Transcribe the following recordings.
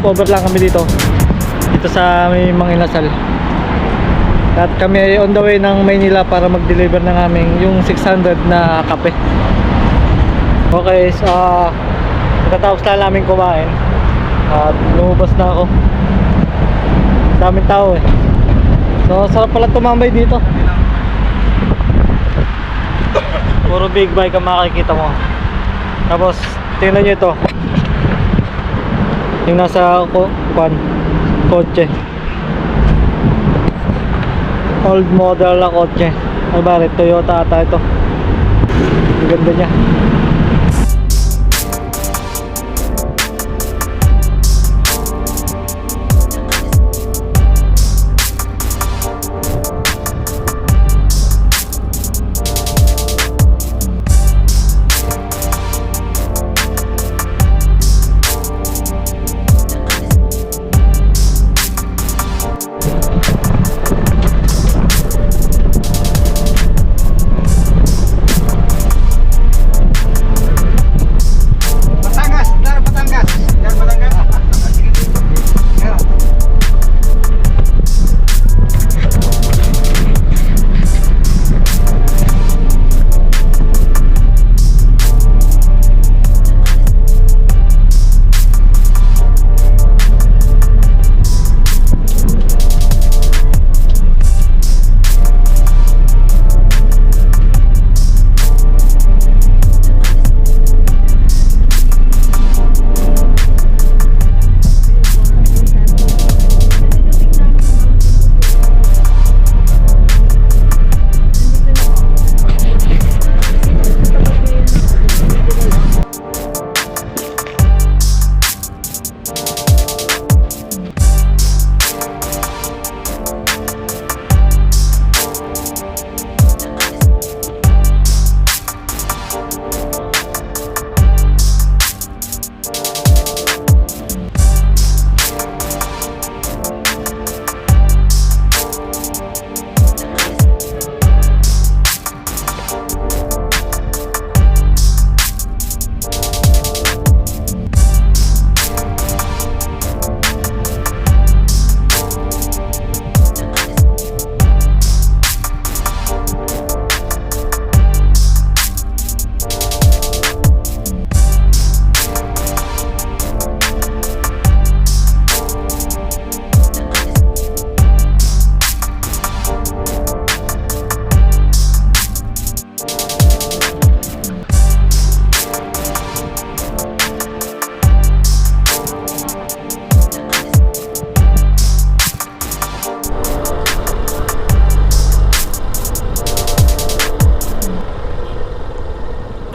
stopover lang kami dito sa may mga inasal. At kami ay on the way ng Maynila para mag-deliver ng aming yung 600 na kape. Okay, so pagkatapos na namin kumain at lumabas na ako. Daming tao eh. So sarap pala tumambay dito. Puro big bike ang makikita mo. Tapos tingnan nyo ito, yung nasa kotse, old model na kotse. Ano ba rin? Toyota ata ito. Ang ganda niya.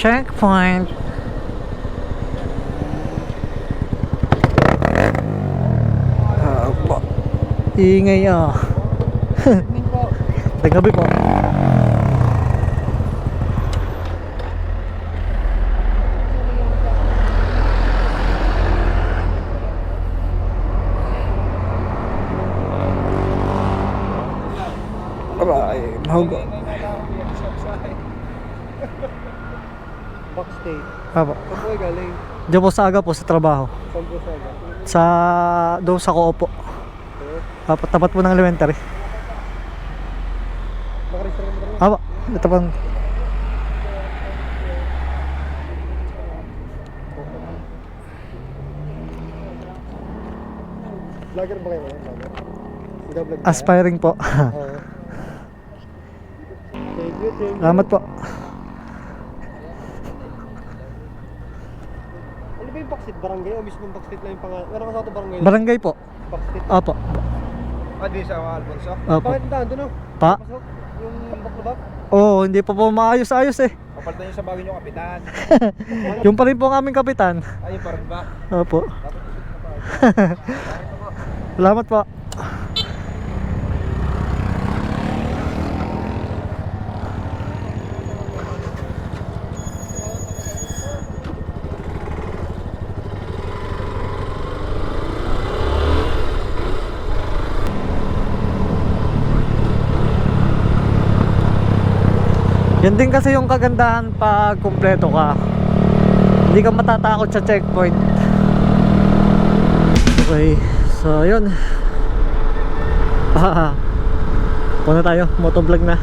Checkpoint. Ingay ah. Tagabi po. Aray, mahugo. Backstage. Apo. Saan po galing? Diyan po sa aga po sa trabaho. Saan po sa aga? Sa doon sa Koopo. Apo, tapat po ng elementary. Nakaregister ka mo rin? Apo, ito pang Vlogger ba kayo? Vlogger? Nag-vlog ka? aspiring po. Oo. Thank you, thank you. Salamat po. Ano ba yung backseat? Barangay o mismo backseat lang yung pangalan? Meron ka sa ito barangay? Barangay po. Backseat? Apo. Di sa Alfonso? Apo. Bakit daan doon o? Pa? Pasok? Yung bak-labak? Oh, hindi pa po maayos-ayos eh. Papalitan nyo sa bagay nyo kapitan. Yung pa rin po ang aming kapitan. Ayun pa rin ba? Opo. Dapat isip na pa. Salamat po. Yan din kasi yung kagandahan pag kumpleto ka. Hindi ka matatakot sa checkpoint. Okay, so yun. Punta tayo, motovlog na.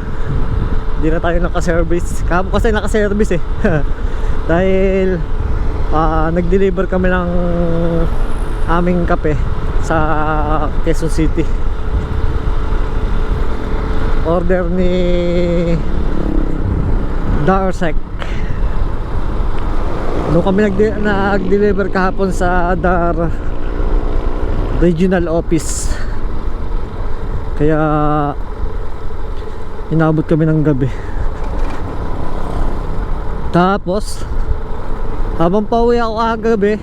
Hindi na tayo naka-service. Kahapon kasi naka-service eh. Dahil nag-deliver kami ng aming kape sa Quezon City. Order ni Darsec. Doon kami nag-deliver kahapon sa Dar Regional Office. Kaya inabot kami ng gabi. Tapos habang pauwi ako kagabi,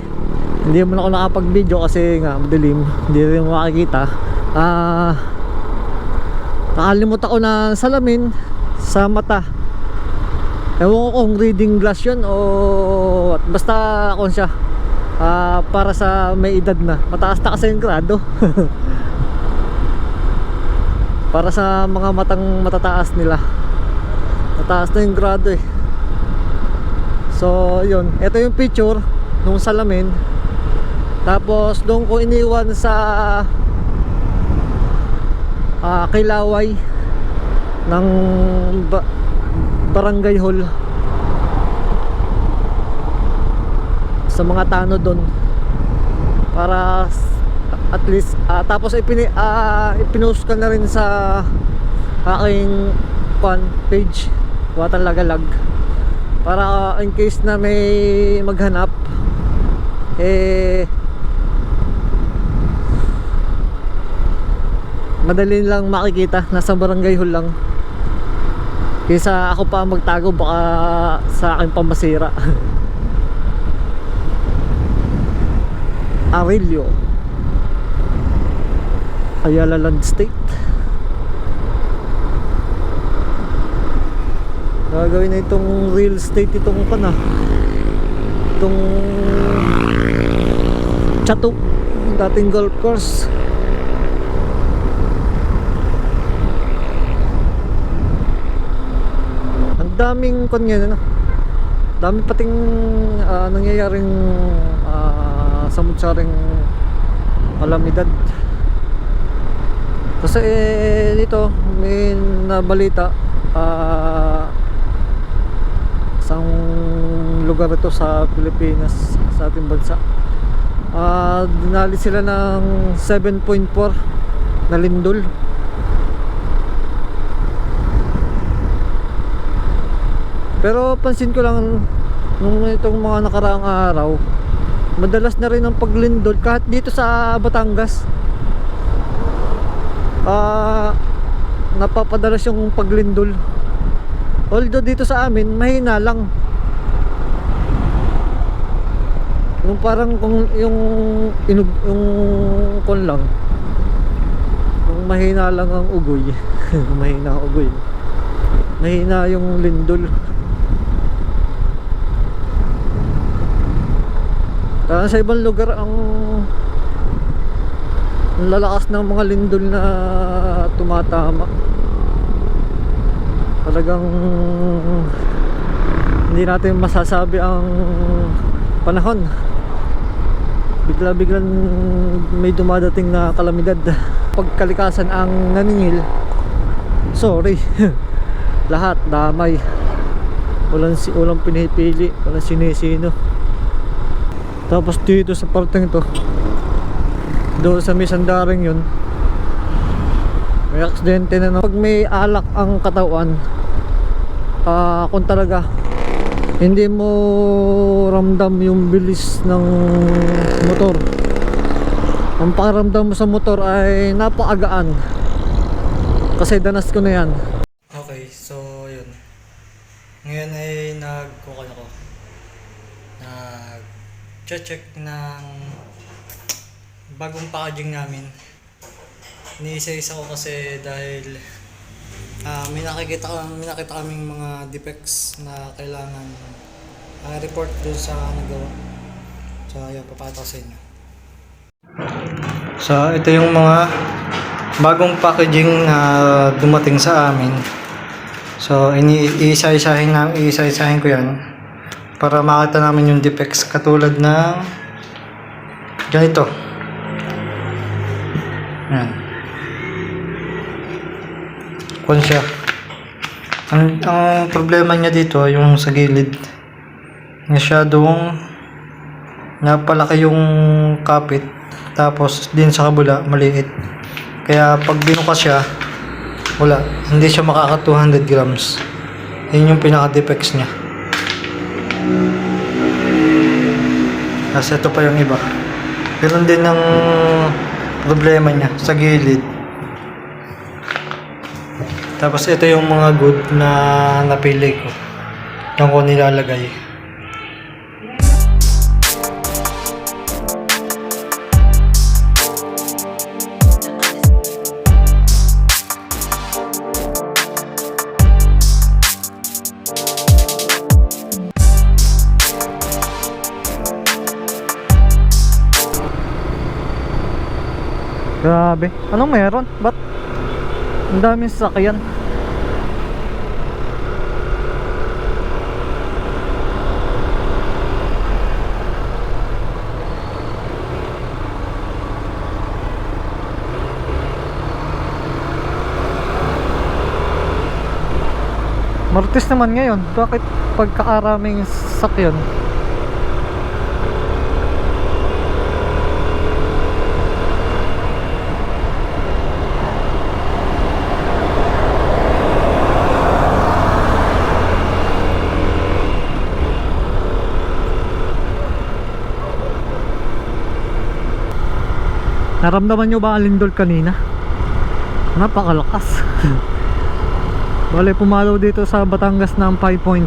hindi mo na ako nakapag-video kasi nga madilim, hindi rin makikita. Nakalimutan ko na salamin sa mata. Ewan ko kung reading glass yun o basta kung siya para sa may edad na. Mataas na kasi yung grado. Para sa mga matang matataas nila, mataas na yung grado eh. So yun, ito yung picture nung salamin. Tapos doon ko iniwan sa Kilaway ng Barangay Hall, sa mga tanod doon, para at least tapos ipinost ko na rin sa aking fan page Watang Lagalag, para in case na may maghanap madali lang makikita, nasa Barangay Hall lang. Kaysa ako pa magtago, baka sa akin pa masira. Aurelio, Ayala Land State. Gagawin na itong real estate, itong itong Chatuk, dating golf course. Ang daming kanyan, dami pating nangyayaring samutsaring kalamidad. Kasi dito may nabalita, isang lugar ito sa Pilipinas, sa ating bansa, dinali sila ng 7.4 na lindol. Pero pansin ko lang nung itong mga nakaraang araw, madalas na rin ang paglindol kahit dito sa Batangas. Napapadalas yung paglindol. Although dito sa amin mahina lang. Yung parang kung yung kon lang. Kung mahina lang ang ugoy. Mahina ang ugoy. Mahina yung lindol. Sa ibang lugar ang lalakas ng mga lindol na tumatama. Talagang hindi natin masasabi ang panahon. Bigla-biglang may dumadating na kalamidad. Pagkalikasan ang naningil, sorry. Lahat damay. Walang pinipili, walang sinisino. Tapos dito sa parteng ito, doon sa may sandaring yun, may aksidente na. Pag may alak ang katawan, kung talaga hindi mo ramdam yung bilis ng motor, ang pakiramdam mo sa motor ay napakagaan. Kasi danas ko na yan. Okay, so yun, ngayon ay check ng bagong packaging namin. Iniisa-isa ko kasi dahil may nakita kaming mga defects na kailangan report doon sa nagawa. So ayun, papakita ko sa inyo. So ito yung mga bagong packaging na dumating sa amin. So iisa-isahin ko yan para makita namin yung defects, katulad ng ganito. Yan. Kung siya. Ang problema niya dito, yung sa gilid. Masyadong napalaki yung kapit. Tapos din sa kabula, maliit. Kaya pag binukas siya, wala. Hindi siya makaka 200 grams. Yun yung pinaka-defects niya. Tapos ito pa yung iba. Ganun din ang problema niya sa gilid. Tapos ito yung mga good na napili ko. Yung ko nilalagay. Grabe. Anong meron? Ba't ang daming sasakyan? Martes naman ngayon. Bakit pagkakaraming sasakyan? Naramdaman nyo ba ang lindol kanina? Napakalakas. Bale pumalaw dito sa Batangas ng 5.5.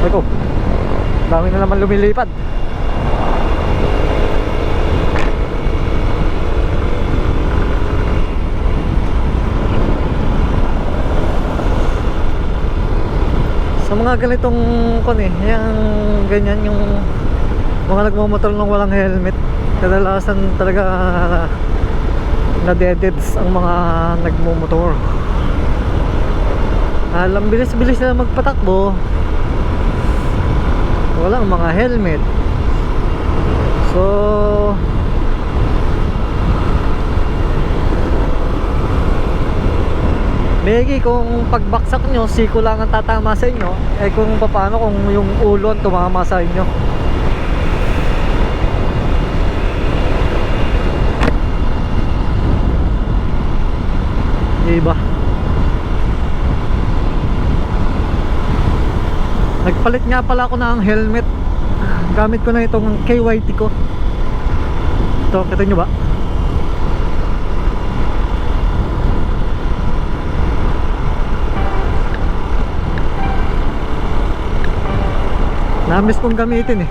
Ako, dami na naman lumilipad. Sa mga ganitong yung ganyan yung mga nagmamotor ng walang helmet, kadalasan talaga na-deadheads ang mga nagmamotor. Alam, bilis-bilis na magpatakbo, walang mga helmet. So Begi, kung pagbaksak nyo, siko lang ang tatama sa inyo. Eh kung paano kung yung ulo ang tumama sa inyo. Diba? Nagpalit nga pala ako ng helmet. Gamit ko na itong KYT ko. Ito, kita nyo ba? Namiss kong gamitin eh.